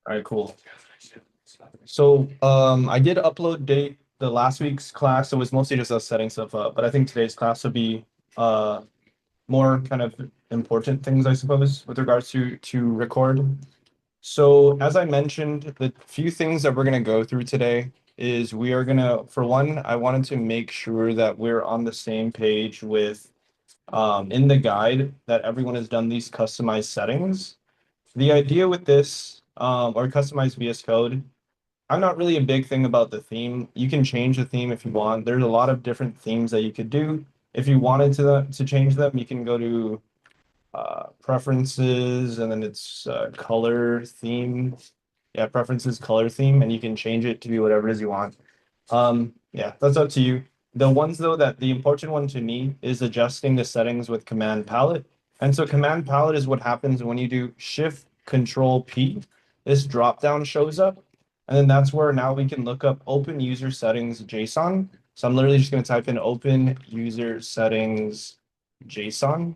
All right, cool. So I did upload date the last week's class. It was mostly just us setting stuff up, but I think today's class will be more kind of important things, I suppose, with regards to record. So as I mentioned, the few things that we're gonna go through today is we are gonna, for one, I wanted to make sure that we're on the same page with in the guide that everyone has done these customized settings. The idea with this or customized VS Code, I'm not really a big thing about the theme. You can change the theme if you want. There's a lot of different themes that you could do. If you wanted to change them, you can go to preferences and then it's color theme. Yeah, preferences color theme, and you can change it to be whatever it is you want. Yeah, that's up to you. The ones though that the important one to me is adjusting the settings with command palette. And so command palette is what happens when you do Shift Control P. This drop down shows up. And then that's where now we can look up open user settings JSON. So I'm literally just going to type in open user settings JSON.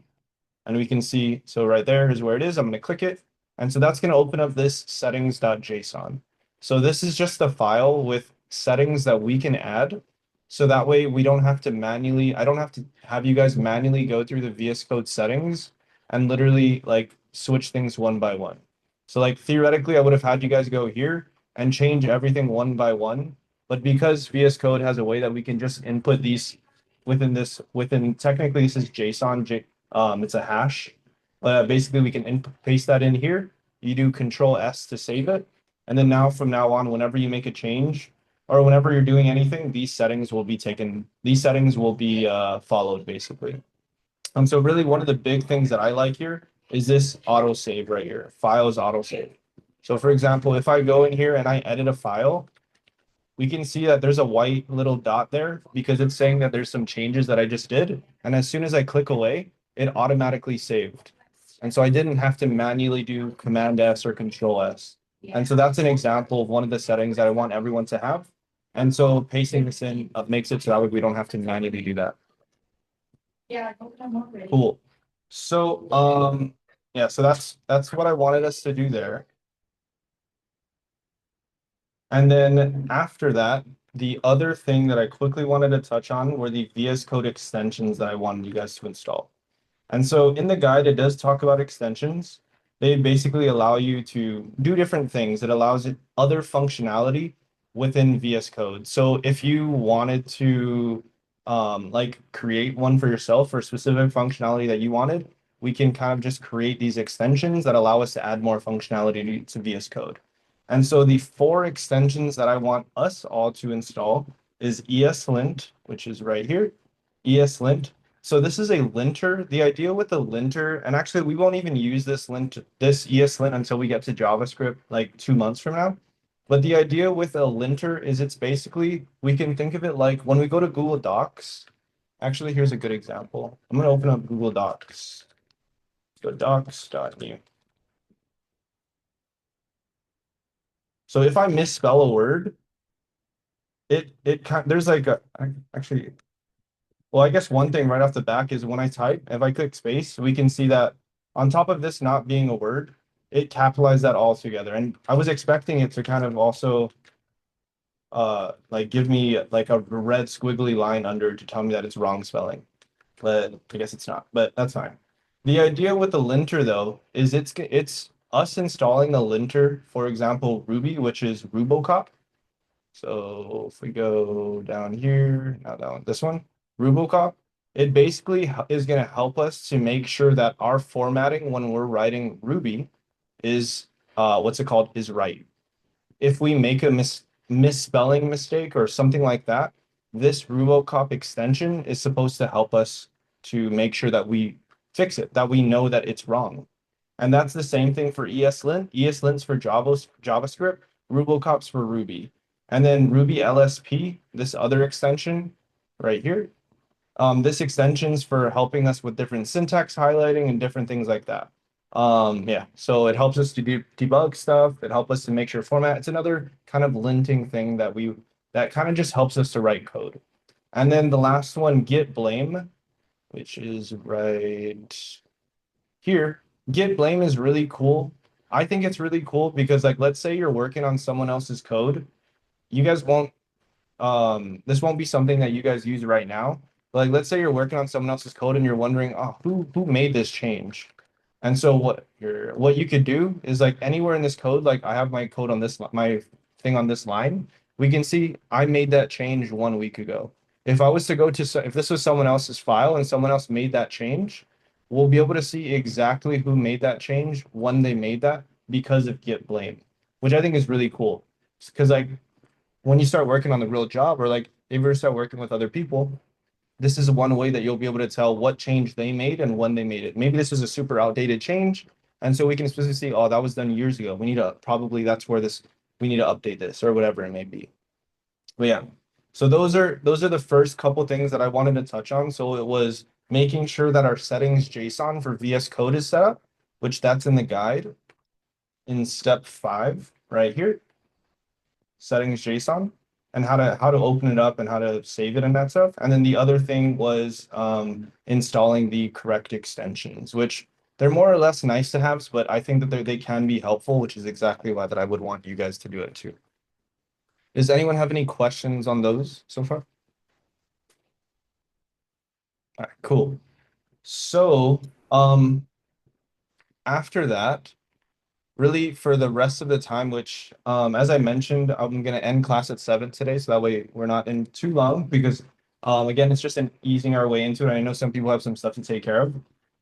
And we can see, so right there is where it is. I'm going to click it. And so that's going to open up this settings.json. So this is just a file with settings that we can add. So that way we don't have to manually, I don't have to have you guys manually go through the VS Code settings and literally like switch things one by one. So like theoretically, I would have had you guys go here and change everything one by one. But because VS Code has a way that we can just input these within technically this is JSON, it's a hash. Basically, we can paste that in here. You do Control S to save it. And then now from now on, whenever you make a change or whenever you're doing anything, these settings will be followed basically. And so really one of the big things that I like here is this auto save right here, files auto save. So for example, if I go in here and I edit a file, we can see that there's a white little dot there because it's saying that there's some changes that I just did. And as soon as I click away, it automatically saved. And so I didn't have to manually do Command S or Control S. And so that's an example of one of the settings that I want everyone to have. And so pasting this in makes it so that way we don't have to manually do that. Yeah, cool. So yeah, so that's what I wanted us to do there. And then after that, the other thing that I quickly wanted to touch on were the VS Code extensions that I wanted you guys to install. And so in the guide, it does talk about extensions. They basically allow you to do different things. It allows it other functionality within VS Code. So if you wanted to like create one for yourself for specific functionality that you wanted, we can kind of just create these extensions that allow us to add more functionality to VS Code. And so the four extensions that I want us all to install is ESLint, which is right here, ESLint. So this is a linter. The idea with the linter, and actually we won't even use this ESLint until we get to JavaScript like 2 months from now. But the idea with a linter is it's basically, we can think of it like when we go to Google Docs. Actually, here's a good example. I'm going to open up Google Docs. Go docs.new. So if I misspell a word, there's like actually, well, I guess one thing right off the back is when I type, if I click space, we can see that on top of this not being a word, it capitalized that all together. And I was expecting it to kind of also like give me like a red squiggly line under to tell me that it's wrong spelling. But I guess it's not, but that's fine. The idea with the linter though is it's us installing a linter, for example, Ruby, which is Rubocop. So if we go down here, not that one, this one, Rubocop, it basically is going to help us to make sure that our formatting when we're writing Ruby is what's it called, is right. If we make a misspelling mistake or something like that, this Rubocop extension is supposed to help us to make sure that we fix it, that we know that it's wrong. And that's the same thing for ESLint. ESLint's for JavaScript, Rubocop's for Ruby. And then Ruby LSP, this other extension right here. This extension's for helping us with different syntax highlighting and different things like that. Yeah, so it helps us to debug stuff. It helps us to make sure format. It's another kind of linting thing that kind of just helps us to write code. And then the last one, git blame, which is right here. Git blame is really cool. I think it's really cool because like let's say you're working on someone else's code, you guys won't this won't be something that you guys use right now. Like let's say you're working on someone else's code and you're wondering, oh, who made this change? And so what you could do is like anywhere in this code, like I have my code on this my thing on this line, we can see I made that change 1 week ago. If I was to go to if this was someone else's file and someone else made that change, we'll be able to see exactly who made that change when they made that because of Git blame, which I think is really cool. Because like when you start working on the real job or like if you start working with other people, this is one way that you'll be able to tell what change they made and when they made it. Maybe this is a super outdated change. And so we can specifically see, oh, that was done years ago. We need to probably that's where this we need to update this or whatever it may be. But yeah. So those are the first couple things that I wanted to touch on. So it was making sure that our settings JSON for VS Code is set up, which that's in the guide in step 5 right here, settings JSON and how to open it up and how to save it and that stuff. And then the other thing was installing the correct extensions, which they're more or less nice to have, but I think that they can be helpful, which is exactly why that I would want you guys to do it too. Does anyone have any questions on those so far? All right, cool. So after that, really for the rest of the time, which as I mentioned, I'm gonna end class at 7 today, so that way we're not in too long because again, it's just an easing our way into it. I know some people have some stuff to take care of.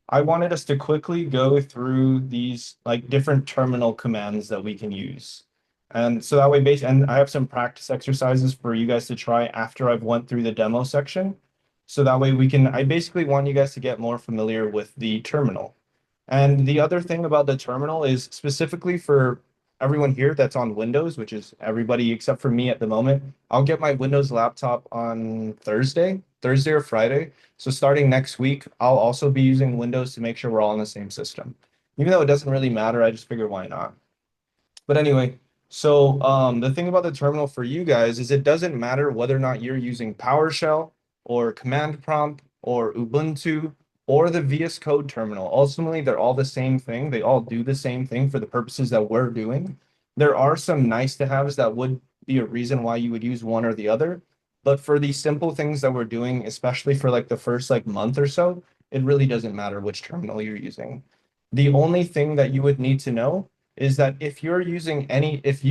I wanted us to quickly go through these like different terminal commands that we can use. And so that way and I have some practice exercises for you guys to try after I've went through the demo section. So that way I basically want you guys to get more familiar with the terminal. And the other thing about the terminal is specifically for everyone here that's on Windows, which is everybody except for me at the moment. I'll get my Windows laptop on Thursday or Friday. So starting next week, I'll also be using Windows to make sure we're all on the same system. Even though it doesn't really matter, I just figured why not. But anyway, so the thing about the terminal for you guys is it doesn't matter whether or not you're using PowerShell or Command Prompt or Ubuntu or the VS Code terminal. Ultimately, they're all the same thing. They all do the same thing for the purposes that we're doing. There are some nice to haves that would be a reason why you would use one or the other. But for these simple things that we're doing, especially for like the first like month or so, it really doesn't matter which terminal you're using. The only thing that you would need to know is that if you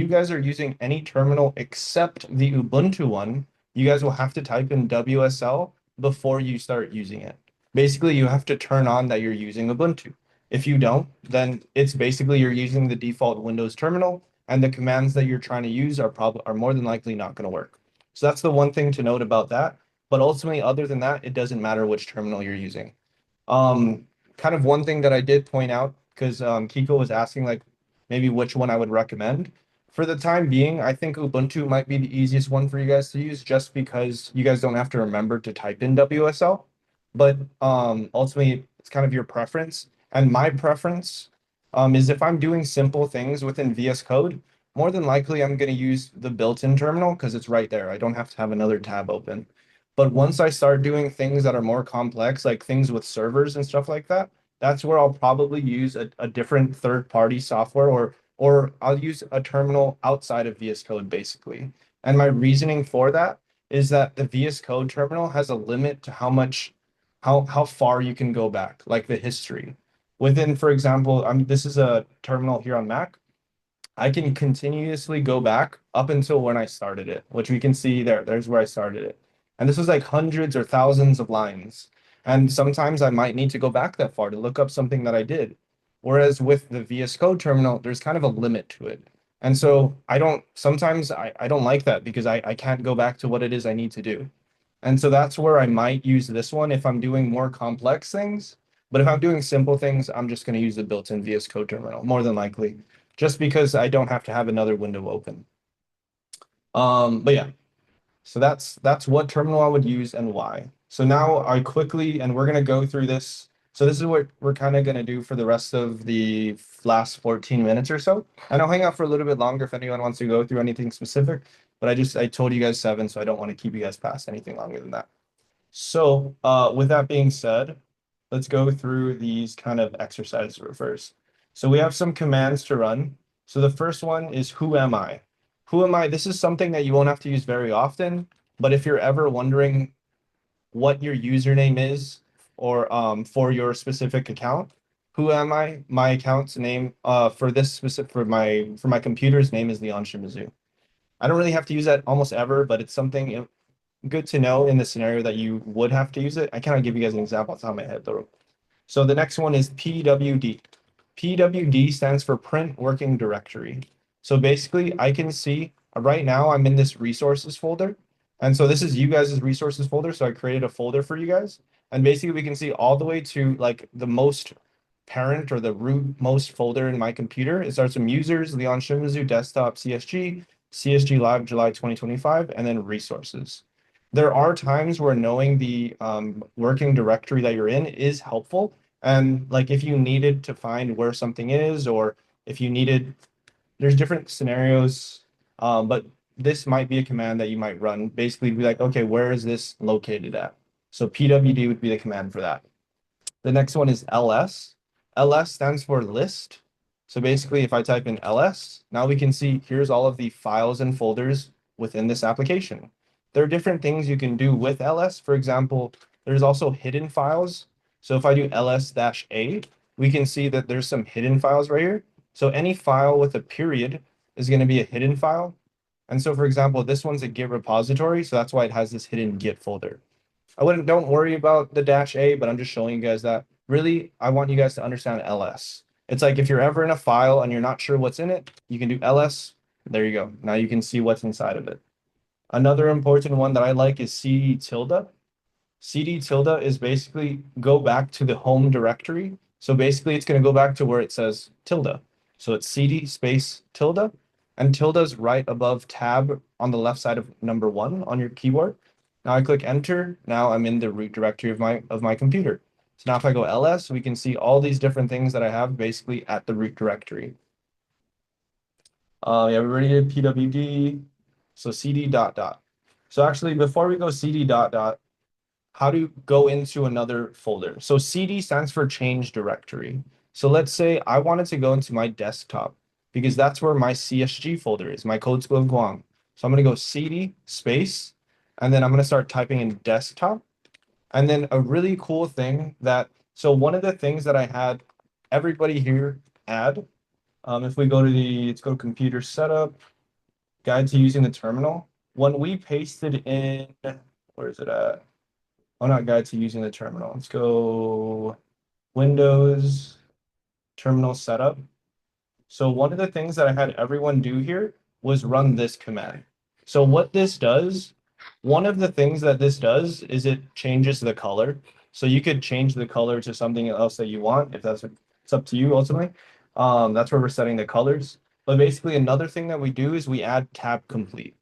guys are using any terminal except the Ubuntu one, you guys will have to type in WSL before you start using it. Basically, you have to turn on that you're using Ubuntu. If you don't, then it's basically you're using the default Windows terminal, and the commands that you're trying to use are more than likely not going to work. So that's the one thing to note about that. But ultimately, other than that, it doesn't matter which terminal you're using. Kind of one thing that I did point out, because Kiko was asking like maybe which one I would recommend. For the time being, I think Ubuntu might be the easiest one for you guys to use just because you guys don't have to remember to type in WSL. But ultimately, it's kind of your preference. And my preference is if I'm doing simple things within VS Code, more than likely I'm going to use the built-in terminal because it's right there. I don't have to have another tab open. But once I start doing things that are more complex, like things with servers and stuff like that, that's where I'll probably use a different third-party software or I'll use a terminal outside of VS Code basically. And my reasoning for that is that the VS Code terminal has a limit to how far you can go back, like the history. Within, for example, this is a terminal here on Mac. I can continuously go back up until when I started it, which we can see there. There's where I started it. And this was like hundreds or thousands of lines. And sometimes I might need to go back that far to look up something that I did. Whereas with the VS Code terminal, there's kind of a limit to it. And so sometimes I don't like that because I can't go back to what it is I need to do. And so that's where I might use this one if I'm doing more complex things. But if I'm doing simple things, I'm just going to use the built-in VS Code terminal, more than likely, just because I don't have to have another window open. But yeah, so that's what terminal I would use and why. So now and we're going to go through this. So this is what we're kind of going to do for the rest of the last 14 minutes or so. And I'll hang out for a little bit longer if anyone wants to go through anything specific. But I told you guys 7, so I don't want to keep you guys past anything longer than that. So with that being said, let's go through these kind of exercises first. So we have some commands to run. So the first one is who am I? Who am I? This is something that you won't have to use very often, but if you're ever wondering what your username is or for your specific account, who am I? My account's name for this specific for my computer's name is Leon Shimizu. I don't really have to use that almost ever, but it's something good to know in the scenario that you would have to use it. I kind of give you guys an example off the top of my head though. So the next one is PWD. PWD stands for Print Working Directory. So basically, I can see right now I'm in this resources folder. And so this is you guys' resources folder. So I created a folder for you guys. And basically, we can see all the way to like the most parent or the root most folder in my computer. It starts from users, Leon Shimizu, desktop, CSG, CSG-Live-July 2025, and then resources. There are times where knowing the working directory that you're in is helpful. And like if you needed to find where something is, or if you needed, there's different scenarios, but this might be a command that you might run. Basically, be like, okay, where is this located at? So PWD would be the command for that. The next one is ls. ls stands for list. So basically, if I type in ls, now we can see here's all of the files and folders within this application. There are different things you can do with ls. For example, there's also hidden files. So if I do ls-a, we can see that there's some hidden files right here. So any file with a period is going to be a hidden file. And so, for example, this one's a Git repository, so that's why it has this hidden Git folder. Don't worry about the -a, but I'm just showing you guys that. Really, I want you guys to understand ls. It's like if you're ever in a file and you're not sure what's in it, you can do ls. There you go. Now you can see what's inside of it. Another important one that I like is cd tilde. cd tilde is basically go back to the home directory. So basically it's going to go back to where it says tilde. So it's cd space tilde, and tilde is right above tab on the left side of number 1 on your keyboard. Now I click enter. Now I'm in the root directory of my computer. So now if I go ls, we can see all these different things that I have basically at the root directory. Yeah, we already did pwd. So cd dot dot. So actually, before we go cd dot dot, how to go into another folder. So cd stands for change directory. So let's say I wanted to go into my desktop because that's where my CSG folder is, my Code School of Guam. So I'm going to go cd space, and then I'm going to start typing in desktop. And then a really cool thing so one of the things that I had everybody here add, if we go to let's go to computer setup, guide to using the terminal. When we pasted in, where is it at? Oh, not guide to using the terminal. Let's go Windows terminal setup. So one of the things that I had everyone do here was run this command. So what this does, one of the things that this does is it changes the color. So you could change the color to something else that you want, if it's up to you ultimately. That's where we're setting the colors. But basically another thing that we do is we add tab complete.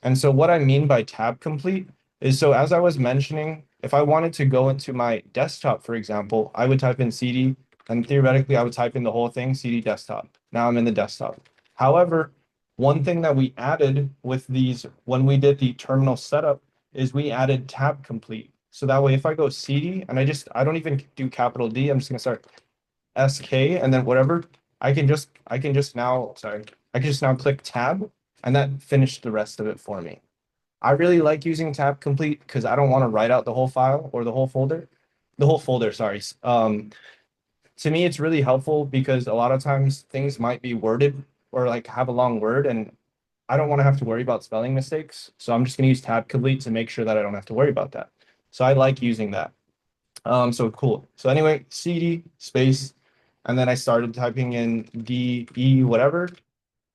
And so what I mean by tab complete is, so as I was mentioning, if I wanted to go into my desktop, for example, I would type in cd, and theoretically I would type in the whole thing, cd desktop. Now I'm in the desktop. However, one thing that we added with these when we did the terminal setup is we added tab complete. So that way, if I go cd and I don't even do capital D, I'm just gonna start sk and then whatever, I can just now, sorry, I can just now click tab, and that finished the rest of it for me. I really like using tab complete because I don't want to write out the whole file or the whole folder, sorry. To me, it's really helpful because a lot of times things might be worded or like have a long word, and I don't want to have to worry about spelling mistakes. So I'm just going to use tab complete to make sure that I don't have to worry about that. So I like using that. So cool. So anyway, cd space, and then I started typing in de whatever,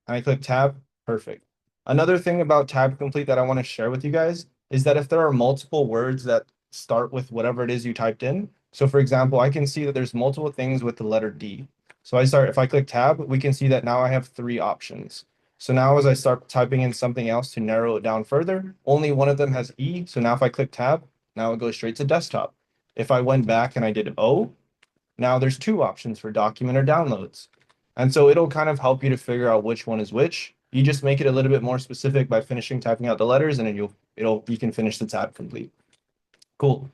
and I click tab. Perfect. Another thing about tab complete that I want to share with you guys is that if there are multiple words that start with whatever it is you typed in. So for example, I can see that there's multiple things with the letter D. So if I click tab, we can see that now I have 3 options. So now as I start typing in something else to narrow it down further, only one of them has E. So now if I click tab, now it goes straight to desktop. If I went back and I did O, now there's 2 options for document or downloads. And so it'll kind of help you to figure out which one is which. You just make it a little bit more specific by finishing typing out the letters, and then you can finish the tab complete. Cool.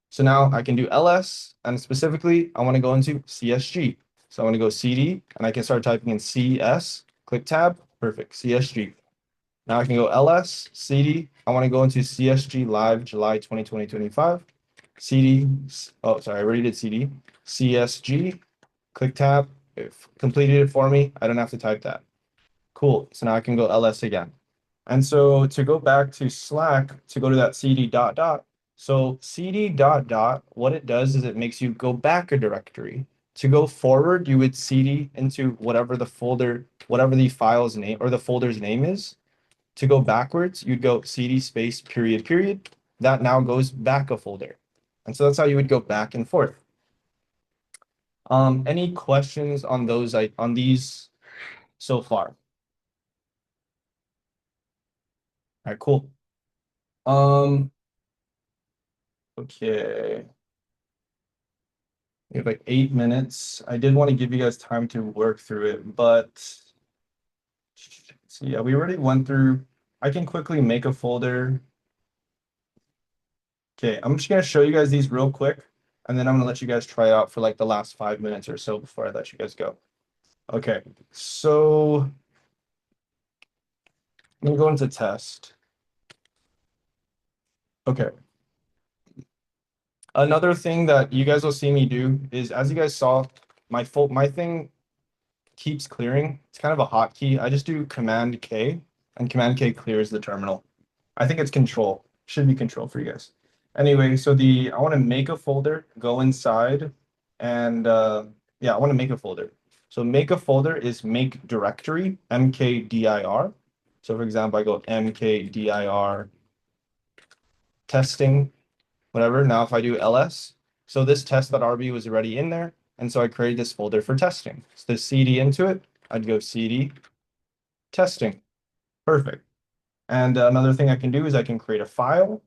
So now I can do ls, and specifically I want to go into CSG. So I'm gonna go CD and I can start typing in CS, click tab, perfect, CSG. Now I can go LS, CD. I want to go into CSG-Live-July 2025. CD, oh, sorry, I already did CD. CSG, click tab. It completed it for me. I don't have to type that. Cool. So now I can go LS again. And so to go back to Slack, to go to that CD dot dot. So CD dot dot, what it does is it makes you go back a directory. To go forward, you would CD into whatever the folder, whatever the file's name or the folder's name is. To go backwards, you'd go CD space period period. That now goes back a folder. And so that's how you would go back and forth. Any questions on those on these so far? All right, cool. Okay. We have like 8 minutes. I did want to give you guys time to work through it, but so yeah, we already went through. I can quickly make a folder. Okay, I'm just gonna show you guys these real quick, and then I'm gonna let you guys try it out for like the last 5 minutes or so before I let you guys go. Okay, so I'm gonna go into test. Okay. Another thing that you guys will see me do is, as you guys saw, my thing keeps clearing. It's kind of a hotkey. I just do Command K, and Command K clears the terminal. I think it's Control. Should be Control for you guys. Anyway, so I want to make a folder, go inside, and yeah, I want to make a folder. So make a folder is make directory, mkdir. So for example, I go mkdir testing, whatever. Now if I do ls, so this test.rb was already in there, and so I created this folder for testing. So the cd into it, I'd go cd testing. Perfect. And another thing I can do is I can create a file.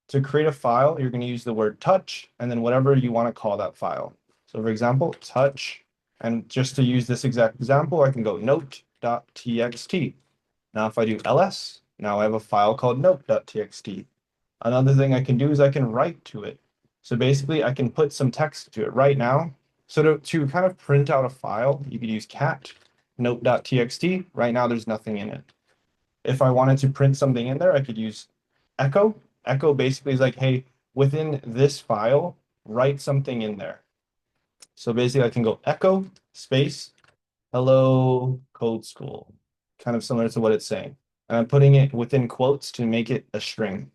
To create a file, you're going to use the word touch and then whatever you want to call that file. So for example, touch, and just to use this exact example, I can go note.txt. Now if I do ls, now I have a file called note.txt. Another thing I can do is I can write to it. So basically I can put some text to it right now. So to kind of print out a file, you could use cat note.txt. Right now there's nothing in it. If I wanted to print something in there, I could use echo. Echo basically is like, hey, within this file, write something in there. So basically I can go echo space, hello code school, kind of similar to what it's saying. And I'm putting it within quotes to make it a string.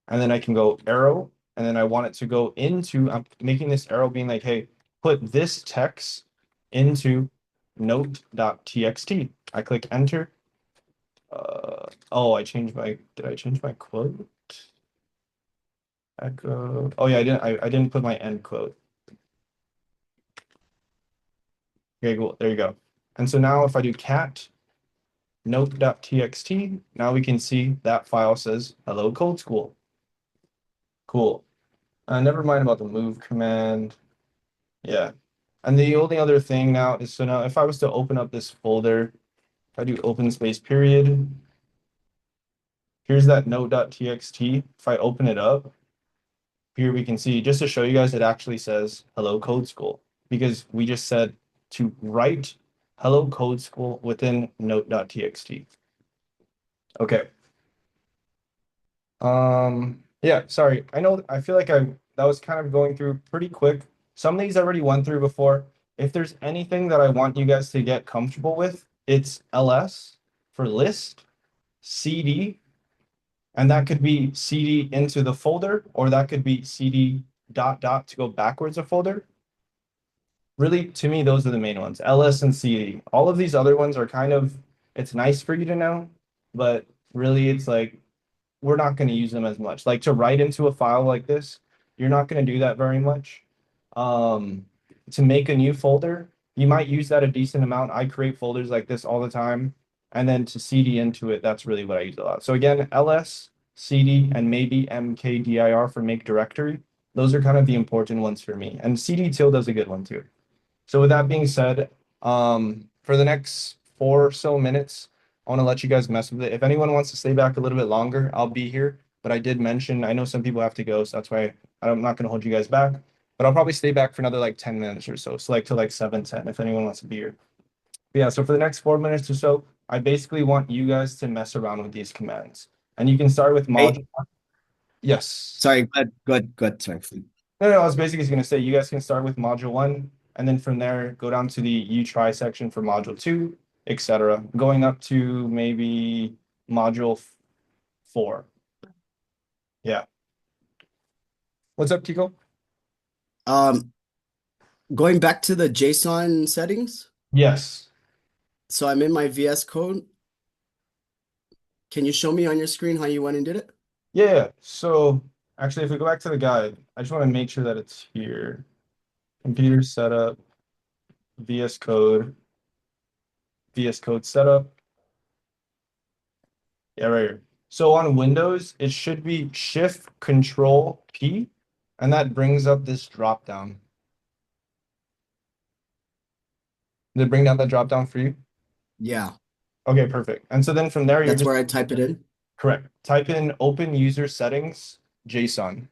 And then I can go arrow, and then I want it to go into, I'm making this arrow being like, hey, put this text into note.txt. I click enter. Oh, did I change my quote? Echo. Oh yeah, I didn't put my end quote. Okay, cool. There you go. And so now if I do cat note.txt, now we can see that file says hello code school. Cool. Never mind about the move command. Yeah. And the only other thing now is, so now if I was to open up this folder, if I do open space period, here's that note.txt. If I open it up, here we can see, just to show you guys, it actually says hello code school, because we just said to write hello code school within note.txt. Okay. Yeah, sorry. I feel like that was kind of going through pretty quick. Some of these I already went through before. If there's anything that I want you guys to get comfortable with, it's ls for list, cd, and that could be cd into the folder, or that could be cd dot dot to go backwards a folder. Really, to me, those are the main ones, ls and cd. All of these other ones are kind of, it's nice for you to know, but really it's like, we're not going to use them as much. Like to write into a file like this, you're not going to do that very much. To make a new folder, you might use that a decent amount. I create folders like this all the time. And then to cd into it, that's really what I use a lot. So again, ls, cd, and maybe mkdir for make directory. Those are kind of the important ones for me. And cd till does a good one too. So with that being said, for the next 4 or so minutes, I want to let you guys mess with it. If anyone wants to stay back a little bit longer, I'll be here. But I did mention, I know some people have to go, so that's why I'm not going to hold you guys back. but I'll probably stay back for another like 10 minutes or so. So like to like 7:10 if anyone wants to be here. But yeah, so for the next 4 minutes or so, I basically want you guys to mess around with these commands. And you can start with Hey, module. Yes. sorry, good. Sorry. No, I was basically just gonna say you guys can start with module one, and then from there go down to the you try section for module two, etc. Going up to maybe module four. Yeah. What's up, Kiko? Um, Going back to the JSON settings. Yes. So I'm in my VS Code. Can you show me on your screen how you went and did it? Yeah. So actually, if we go back to the guide, I just want to make sure that it's here. Computer setup, VS Code, VS Code setup. Yeah, right here. So on Windows, it should be Shift Control P, and that brings up this drop down. Did it bring down that drop down for you? Yeah, Okay, perfect. And so then from there, you're that's just where I type it in. correct. Type in open user settings, JSON.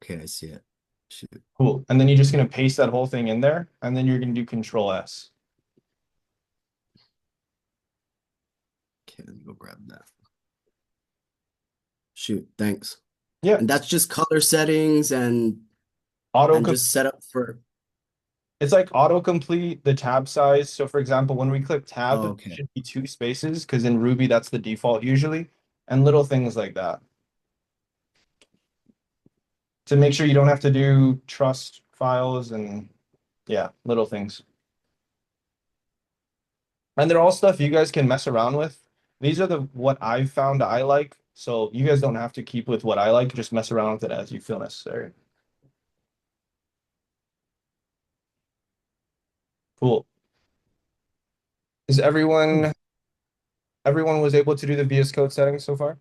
Okay, I see it. Shoot. Cool. And then you're just gonna paste that whole thing in there, and then you're gonna do Control S. Okay, let me go grab that. Shoot, thanks. Yeah, And that's just color settings auto. and just set up for. It's like autocomplete the tab size. So for example, when we click tab, Oh, it okay. should be two spaces because in Ruby that's the default usually, and little things like that to make sure you don't have to do trust files and yeah, little things. And they're all stuff you guys can mess around with. These are the what I've found I like. So you guys don't have to keep with what I like, just mess around with it as you feel necessary. Cool. Is everyone was able to do the VS Code settings so far?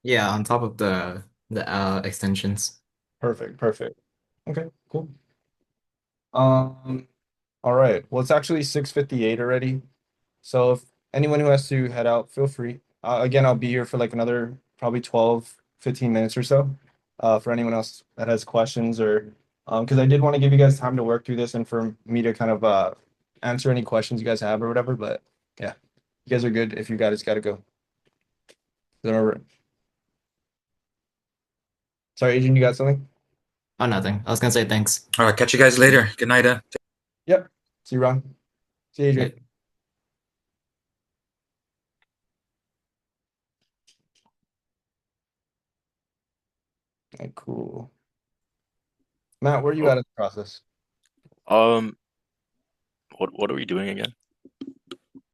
Yeah, on top of the extensions. Perfect, perfect. Okay, cool. All right. Well, it's actually 6:58 already. So if anyone who has to head out, feel free. Again, I'll be here for like another probably 12, 15 minutes or so. For anyone else that has questions or because I did want to give you guys time to work through this and for me to kind of answer any questions you guys have or whatever. But yeah, you guys are good if you guys gotta go. Then sorry, Adrian, you got something? Oh, nothing. I was gonna say thanks. All right, catch you guys later. Good night. Yep. See you, Ron. See you, Adrian. Right. Okay, cool. Matt, where are you Oh, at in the process? um, what are we doing again?